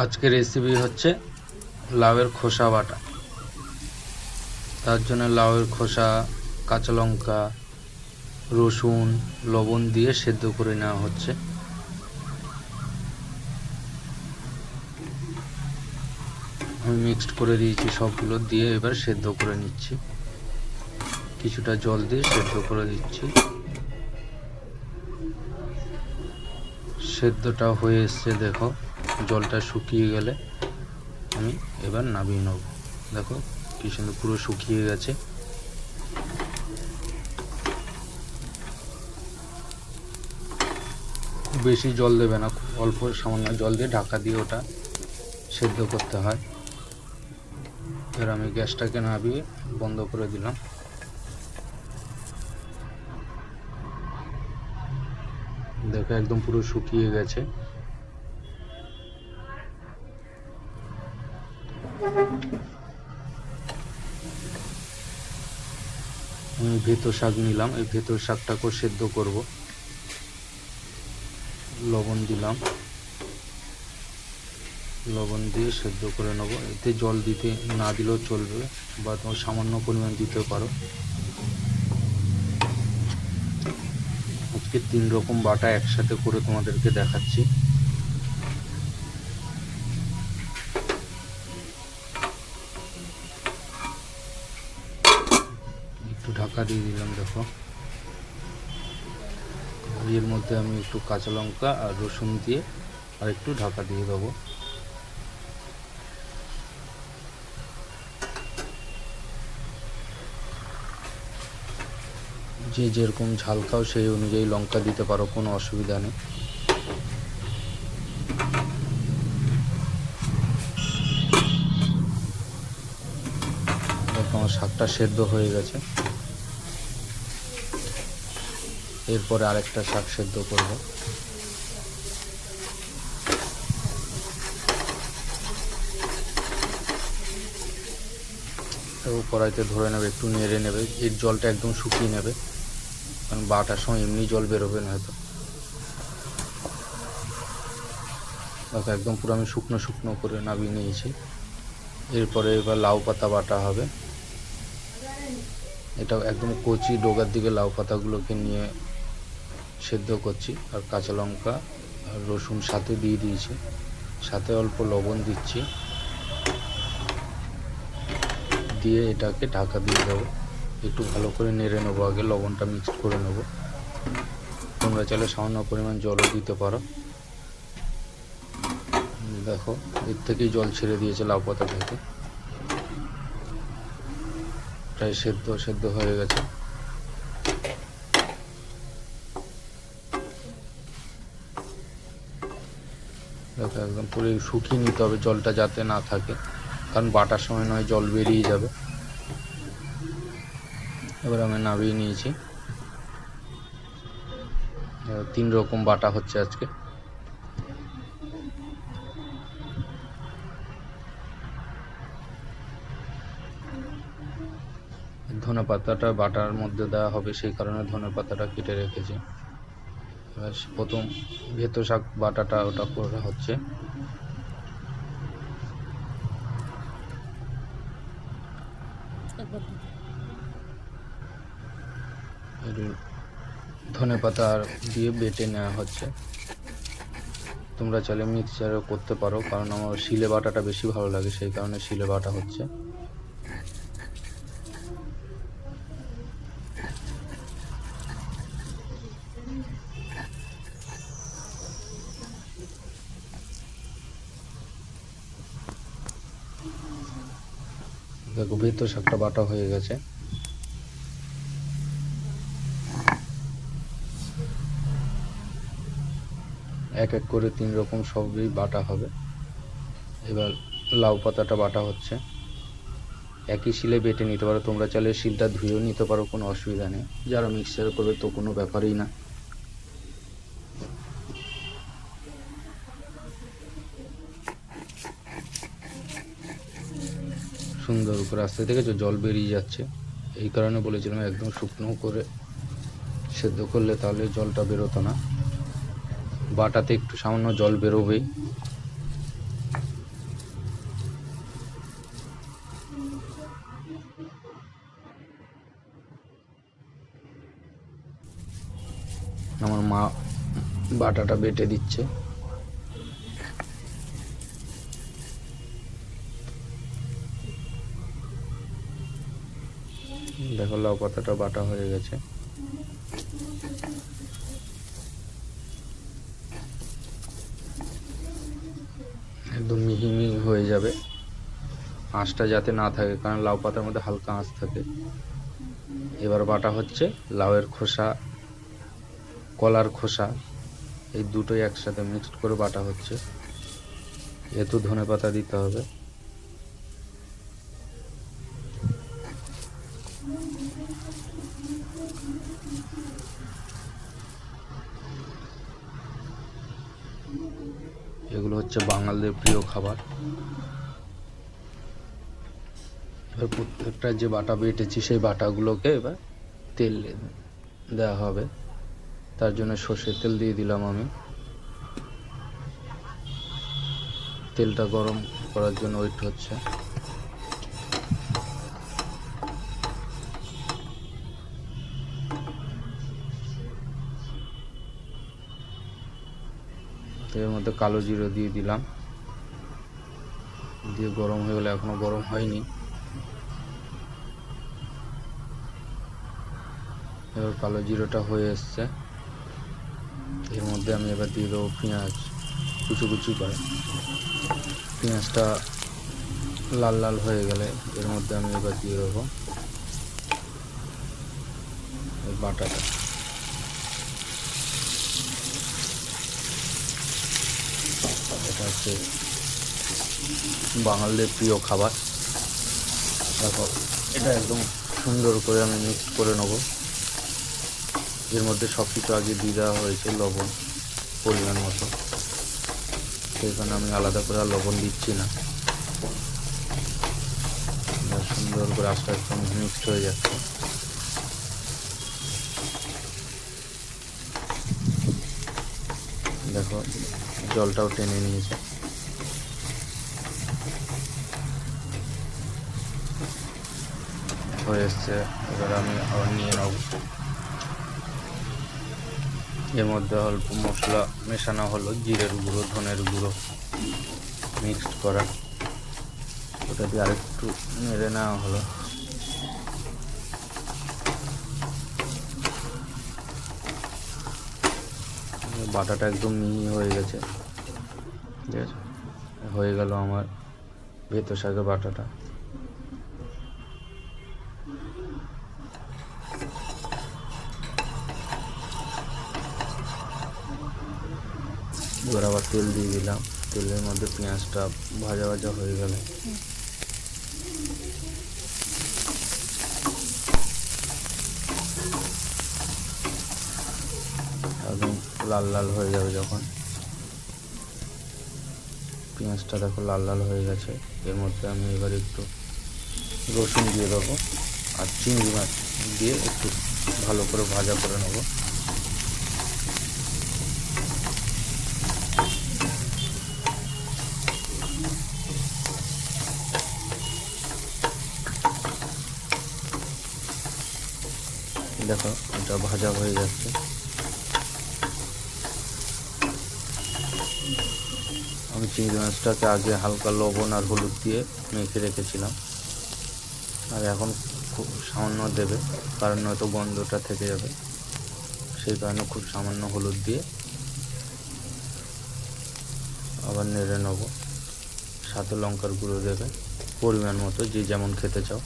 আজকে রেসিপি হচ্ছে লাউয়ের খোসা বাটা। তার জন্য লাউয়ের খোসা, কাঁচা লঙ্কা, রসুন, লবণ দিয়ে সেদ্ধ করে নেওয়া হচ্ছে। আমি মিক্সড করে দিয়েছি সবগুলো দিয়ে, এবার সেদ্ধ করে নিচ্ছি। কিছুটা জল দিয়ে সেদ্ধ করে দিচ্ছি। সেদ্ধটা হয়ে এসছে, দেখো জলটা শুকিয়ে গেলে আমি এবার নামিয়ে নেব। দেখো কি সুন্দর পুরো শুকিয়ে গেছে। বেশি জল দেবে না, অল্প সামান্য জল দিয়ে ঢাকা দিয়ে ওটা সেদ্ধ করতে হয়। এবার আমি গ্যাসটাকে নামিয়ে বন্ধ করে দিলাম। দেখো একদম পুরো শুকিয়ে গেছে। আমি ভেতো শাক নিলাম, এই ভেতো শাকটাকেও সেদ্ধ করব। লবণ দিলাম, লবণ দিয়ে সেদ্ধ করে নেব। এতে জল দিতে না দিলেও চলবে, বা তোমার সামান্য পরিমাণ দিতে পারো। আজকে 3 রকম বাটা একসাথে করে তোমাদেরকে দেখাচ্ছি। একটু ঢাকা দিয়ে দিলাম। দেখো এর মধ্যে আমি একটু কাঁচা লঙ্কা আর রসুন দিয়ে আর একটু ঢাকা দিয়ে দেবো। যে যেরকম ঝাল খাও সেই অনুযায়ী লঙ্কা দিতে পারো, কোনো অসুবিধা নেই। দেখো আমার শাকটা সেদ্ধ হয়ে গেছে। এরপরে আরেকটা শাক সেদ্ধ করব। কড়াইতে ধরে নেবে, একটু নেড়ে নেবে, এর জলটা একদম শুকিয়ে নেবে, কারণ বাটার সময় এমনি জল বেরোবে না হয়তো। দেখো একদম পুরো আমি শুকনো শুকনো করে নামিয়ে নিয়েছি। এরপরে এবার লাউ পাতা বাটা হবে। এটা একদম কচি ডগার দিকে লাউ পাতাগুলোকে নিয়ে সেদ্ধ করছি, আর কাঁচা লঙ্কা আর রসুন সাথে দিয়ে দিয়েছি, সাথে অল্প লবণ দিচ্ছি, দিয়ে এটাকে ঢাকা দিয়ে দেবো। একটু ভালো করে নেড়ে নেবো, আগে লবণটা মিক্সড করে নেবো। তোমরা চাইলে সামান্য পরিমাণ জলও দিতে পারো। দেখো এর থেকেই জল ছেড়ে দিয়েছে লাউ পাতা থেকে, প্রায় সেদ্ধ হয়ে গেছে। দেখো একদম পুরো শুকিয়ে নিতে হবে, জলটা যাতে না থাকে, কারণ বাটার সময় নয় জল বেরিয়ে যাবে। এবার আমি নামিয়ে নিয়েছি। 3 রকম বাটা হচ্ছে আজকে। ধনে পাতাটা বাটার মধ্যে দেওয়া হবে, সেই কারণে ধনে পাতাটা কেটে রেখেছি। এবার প্রথম ভেতো শাক বাটাটা ওটা করা হচ্ছে। ধনে পাতা দিয়ে বেটে নেওয়া হচ্ছে। তোমরা চাইলে মিক্সচারও করতে পারো, কারণ আমার শিলে বাটাটা বেশি ভালো লাগে, সেই কারণে শিলে বাটা হচ্ছে। দেখো ভেতো শাকটা বাটা হয়ে গেছে। এক এক করে 3 রকম সবই বাটা হবে। এবার লাউ পাতাটা বাটা হচ্ছে। একই শিলে বেটে নিতে পারো, তোমরা চাইলে শিলটা ধুয়েও নিতে পারো, কোনো অসুবিধা নেই। যারা মিক্সচার করবে তো কোনো ব্যাপারই না। সুন্দর করে আস্তে থেকে জল বেরিয়ে যাচ্ছে, এই কারণে বলেছিলাম একদম শুকনো করে সেদ্ধ করলে তাহলে জলটা বেরোতো না। বাটাতে একটু সামান্য জল বেরোবেই। আমার মা বাটাটা বেটে দিচ্ছে। দেখো লাউ পাতাটা বাটা হয়ে গেছে। একদম মিহি মিহি হয়ে যাবে, আঁশটা যাতে না থাকে, কারণ লাউ পাতার মধ্যে হালকা আঁশ থাকে। এবার বাটা হচ্ছে লাউয়ের খোসা, কলার খোসা, এই দুটোই একসাথে মিক্সড করে বাটা হচ্ছে। একটু ধনেপাতা দিতে হবে। এগুলো হচ্ছে বাঙালিদের প্রিয় খাবার। এবার প্রত্যেকটা যে বাটা বেটেছি সেই বাটাগুলোকে এবার তেল দেওয়া হবে। তার জন্য সর্ষের তেল দিয়ে দিলাম আমি। তেলটা গরম করার জন্য ওয়েট হচ্ছে। এর মধ্যে কালো জিরে দিয়ে দিলাম, দিয়ে গরম হয়ে গেলে, এখনো গরম হয়নি। এবার কালো জিরেটা হয়ে এসছে। এর মধ্যে আমি এবার দিয়ে দেবো পেঁয়াজ, কুচি কুচি করে। পেঁয়াজটা লাল লাল হয়ে গেলে এর মধ্যে আমি এবার দিয়ে দেবো বাটাটা। এটা হচ্ছে বাঙালিদের প্রিয় খাবার। দেখো এটা একদম সুন্দর করে আমি মিক্স করে নেব। এর মধ্যে সব কিছু আগে দিয়ে দেওয়া হয়েছে, লবণ পরিমাণ মতো, সেইখানে আমি আলাদা করে আর লবণ দিচ্ছি না। সুন্দর করে আস্তে আস্তে মিক্সড হয়ে যাচ্ছে। দেখো জলটাও টেনে নিয়েছে। হয়ে এসছে। এবার আমি আবার নিয়ে নেব। এর মধ্যে অল্প মশলা মেশানো হলো, জিরের গুঁড়ো, ধনের গুঁড়ো মিক্সড করা, ওটা দিয়ে আরেকটু নেড়ে নেওয়া হলো। বাটাটা একদম মিহি হয়ে গেছে। ঠিক আছে, হয়ে গেল আমার বেতো শাকের বাটাটা। এবার আবার তেল দিয়ে দিলাম। তেলের মধ্যে পেঁয়াজটা ভাজা ভাজা হয়ে গেলে একদম লাল লাল হয়ে যাবে। যখন পেঁয়াজটা দেখো লাল লাল হয়ে গেছে, এর মধ্যে আমি এবার একটু রসুন দিয়ে দেবো আর চিংড়ি মাছ দিয়ে একটু ভালো করে ভাজা করে নেব। দেখো এটা ভাজা হয়ে যাচ্ছে। আমি চিংড়ি মাছটাকে আগে হালকা লবণ আর হলুদ দিয়ে মেখে রেখেছিলাম, আর এখন খুব সামান্য দেবে, কারণ নয়তো গন্ধটা থেকে যাবে। সেই কারণে খুব সামান্য হলুদ দিয়ে আবার নেড়ে নেব। সাথে লঙ্কার গুঁড়ো দেবে পরিমাণ মতো, যে যেমন খেতে চাও।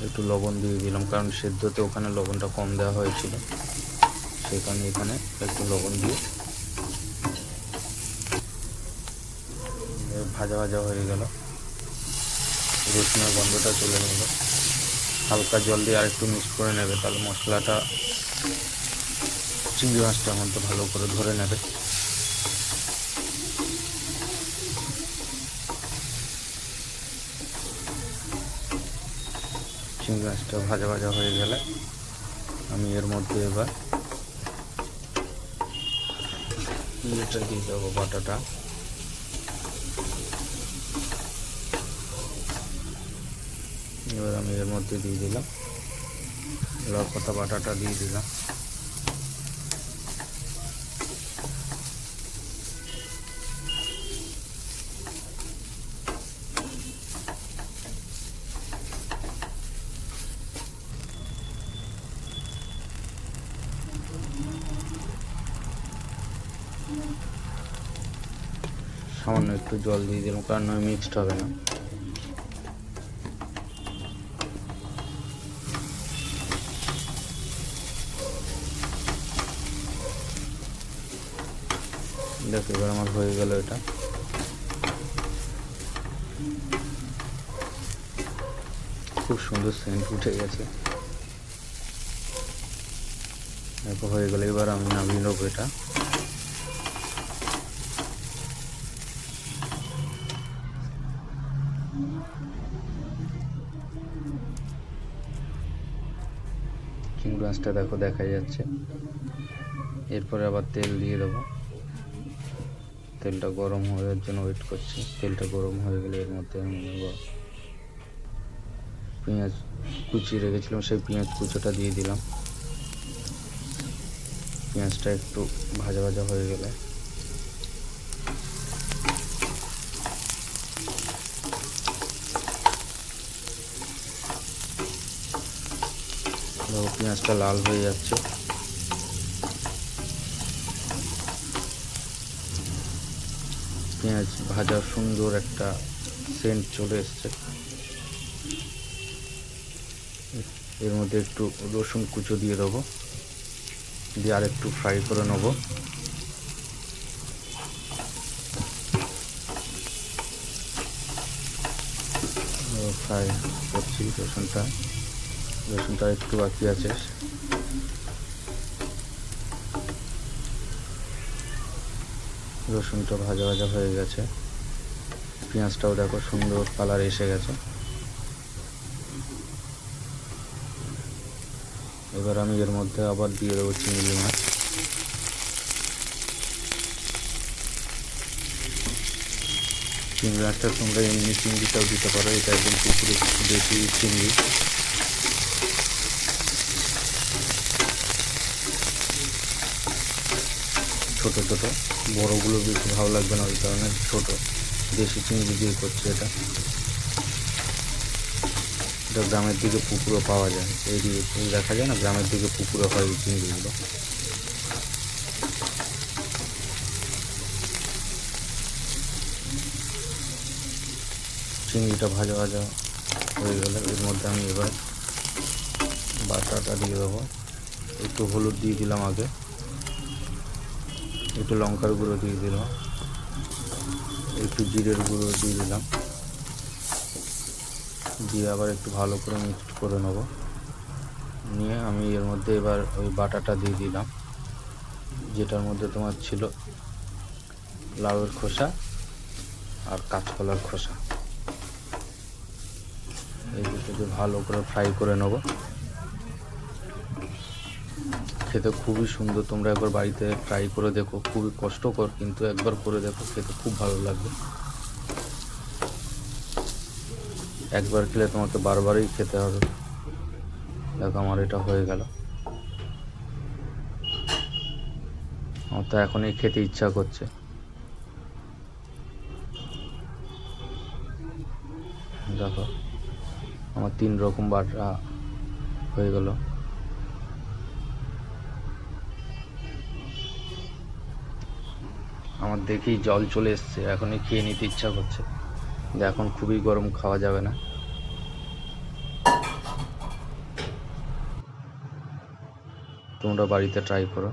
একটু লবণ দিয়ে দিলাম, কারণ সেদ্ধতে ওখানে লবণটা কম দেওয়া হয়েছিল, সেই কারণে এখানে একটু লবণ দিয়ে ভাজা ভাজা হয়ে গেল। রসুনের গন্ধটা চলে গেল। হালকা জল দিয়ে আরেকটু মিক্স করে নেবে, তাহলে মশলাটা চিংড়ি মাছটার মধ্যে ভালো করে ধরে নেবে। চিংড়ি মাছটা ভাজা ভাজা হয়ে গেলে আমি এর মধ্যে এবার ইয়েটা দিয়ে দেবো, বাটাটা। এবার আমি এর মধ্যে দিয়ে দিলাম লাউ পাতা বাটাটা দিয়ে দিলাম। সামান্য একটু জল দিয়ে দিলাম, কারণ মিক্সড হবে না। দেখো এবার আমার হয়ে গেল এটা। খুব সুন্দর সেন্ট উঠে গেছে। দেখো হয়ে গেল, এবার আমি নামিয়ে নেবো এটা। চিংড়ি মাছটা দেখো দেখা যাচ্ছে। এরপরে আবার তেল দিয়ে দেবো। তেলটা গরম হওয়ার জন্য ওয়েট করছি। তেলটা গরম হয়ে গেলে এর মধ্যে আমি নেব পেঁয়াজ কুচিয়ে রেখেছিলাম, সেই পেঁয়াজ কুচোটা দিয়ে দিলাম। পেঁয়াজটা একটু ভাজা ভাজা হয়ে গেলে দেখো পেঁয়াজটা লাল হয়ে যাচ্ছে। পেঁয়াজ ভাজার সুন্দর একটা সেন্ট চলে এসছে। এর মধ্যে একটু রসুন কুচো দিয়ে দেবো, দিয়ে আর একটু ফ্রাই করে নেব। ফ্রাই করছি রসুনটা একটু বাকি আছে। রসুনটা ভাজা ভাজা হয়ে গেছে। পেঁয়াজটাও দেখো সুন্দর কালার এসে গেছে। এবার আমি এর মধ্যে আবার দিয়ে দেবো চিংড়ি মাছ। চিংড়ি মাছটা তোমরা এমনি চিংড়িটাও দিতে পারো, এটা একদম পুকুরে দেশি চিংড়ি। ছোট ছোট, বড়গুলো বেশি ভালো লাগবে না, ওই কারণে ছোট দেশি চিংড়ি দিয়ে করছে এটা। এটা গ্রামের দিকে পুকুরও পাওয়া যায়, এই দেখা যায় না, গ্রামের দিকে পুকুরে হয় এই চিংড়িগুলো। চিংড়িটা ভাজা ভাজা হয়ে গেলে এর মধ্যে আমি এবার বাটাটা দিয়ে দেবো। একটু হলুদ দিয়ে দিলাম আগে, একটু লঙ্কার গুঁড়ো দিয়ে দিলাম, একটু জিরের গুঁড়ো দিয়ে দিলাম, দিয়ে আবার একটু ভালো করে মিক্সড করে নেব। নিয়ে আমি এর মধ্যে এবার ওই বাটাটা দিয়ে দিলাম, যেটার মধ্যে তোমার ছিল লাউয়ের খোসা আর কাঁচকলার খোসা। এই দুটোকে ভালো করে ফ্রাই করে নেব। খেতে খুবই সুন্দর, তোমরা একবার বাড়িতে ট্রাই করে দেখো। খুবই কষ্টকর, কিন্তু একবার করে দেখো, খেতে খুব ভালো লাগবে। একবার খেলে তোমাকে বারবারই খেতে হবে। দেখো আমার এটা হয়ে গেল। আমার তো এখনই খেতে ইচ্ছা করছে। দেখো আমার 3 রকম বাটা হয়ে গেল। আমার দেখেই জল চলে এসছে, এখনই খেয়ে নিতে ইচ্ছা করছে। এখন খুবই গরম, খাওয়া যাবে না। তোমরা বাড়িতে ট্রাই করো।